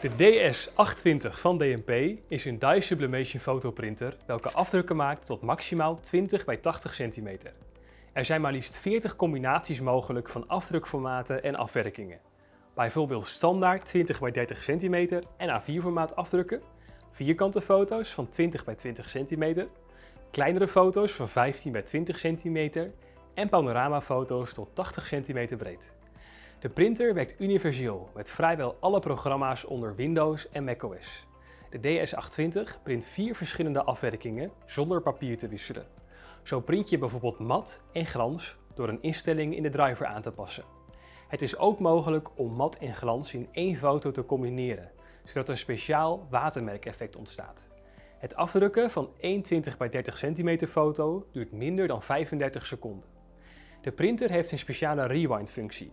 De DS820 van DNP is een dye sublimation fotoprinter welke afdrukken maakt tot maximaal 20 bij 80 cm. Er zijn maar liefst 40 combinaties mogelijk van afdrukformaten en afwerkingen. Bijvoorbeeld standaard 20 bij 30 cm en A4 formaat afdrukken, vierkante foto's van 20 bij 20 cm, kleinere foto's van 15 bij 20 cm en panoramafoto's tot 80 cm breed. De printer werkt universeel met vrijwel alle programma's onder Windows en macOS. De DS820 print 4 verschillende afwerkingen zonder papier te wisselen. Zo print je bijvoorbeeld mat en glans door een instelling in de driver aan te passen. Het is ook mogelijk om mat en glans in één foto te combineren, zodat een speciaal watermerkeffect ontstaat. Het afdrukken van één 20 bij 30 cm foto duurt minder dan 35 seconden. De printer heeft een speciale rewind functie.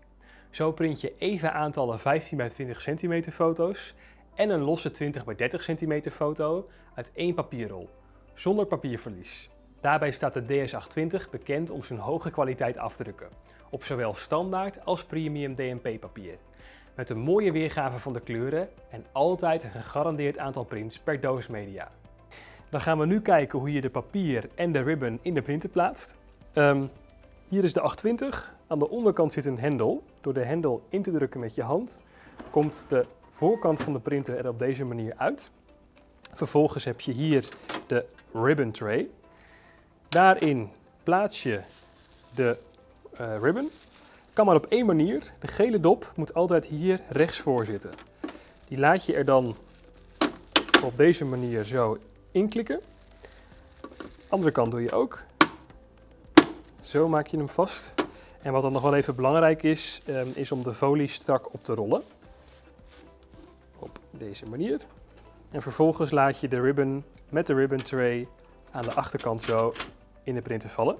Zo print je even aantallen 15 bij 20 cm foto's en een losse 20 bij 30 cm foto uit één papierrol, zonder papierverlies. Daarbij staat de DS820 bekend om zijn hoge kwaliteit afdrukken, op zowel standaard als premium DNP papier, met een mooie weergave van de kleuren en altijd een gegarandeerd aantal prints per doos media. Dan gaan we nu kijken hoe je de papier en de ribbon in de printer plaatst. Hier is de 820. Aan de onderkant zit een hendel. Door de hendel in te drukken met je hand komt de voorkant van de printer er op deze manier uit. Vervolgens heb je hier de ribbon tray. Daarin plaats je de ribbon. Kan maar op één manier. De gele dop moet altijd hier rechts voor zitten. Die laat je er dan op deze manier zo inklikken. Andere kant doe je ook. Zo maak je hem vast. En wat dan nog wel even belangrijk is, is om de folie strak op te rollen. Op deze manier. En vervolgens laat je de ribbon met de ribbon tray aan de achterkant zo in de printer vallen.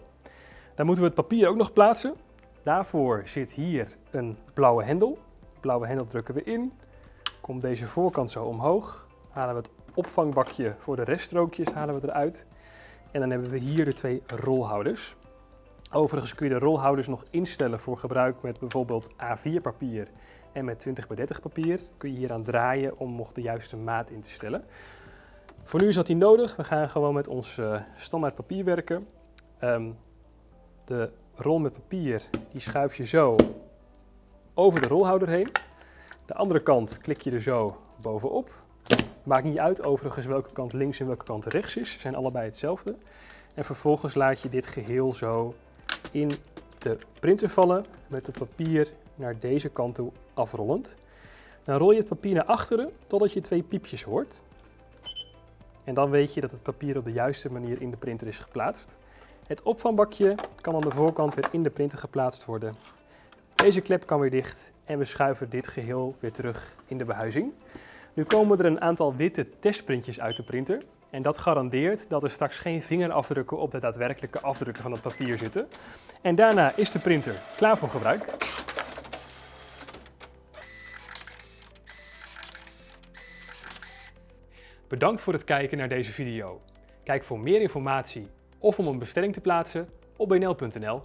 Dan moeten we het papier ook nog plaatsen. Daarvoor zit hier een blauwe hendel. De blauwe hendel drukken we in. Komt deze voorkant zo omhoog. Halen we het opvangbakje voor de reststrookjes halen we eruit. En dan hebben we hier de 2 rolhouders. Overigens kun je de rolhouders nog instellen voor gebruik met bijvoorbeeld A4 papier en met 20 bij 30 papier. Kun je hier aan draaien om nog de juiste maat in te stellen. Voor nu is dat niet nodig. We gaan gewoon met ons standaard papier werken. De rol met papier die schuif je zo over de rolhouder heen. De andere kant klik je er zo bovenop. Maakt niet uit overigens welke kant links en welke kant rechts is. Ze zijn allebei hetzelfde. En vervolgens laat je dit geheel zo in de printer vallen met het papier naar deze kant toe afrollend. Dan rol je het papier naar achteren totdat je 2 piepjes hoort. En dan weet je dat het papier op de juiste manier in de printer is geplaatst. Het opvangbakje kan aan de voorkant weer in de printer geplaatst worden. Deze klep kan weer dicht en we schuiven dit geheel weer terug in de behuizing. Nu komen er een aantal witte testprintjes uit de printer. En dat garandeert dat er straks geen vingerafdrukken op de daadwerkelijke afdrukken van het papier zitten. En daarna is de printer klaar voor gebruik. Bedankt voor het kijken naar deze video. Kijk voor meer informatie of om een bestelling te plaatsen op WNL.nl.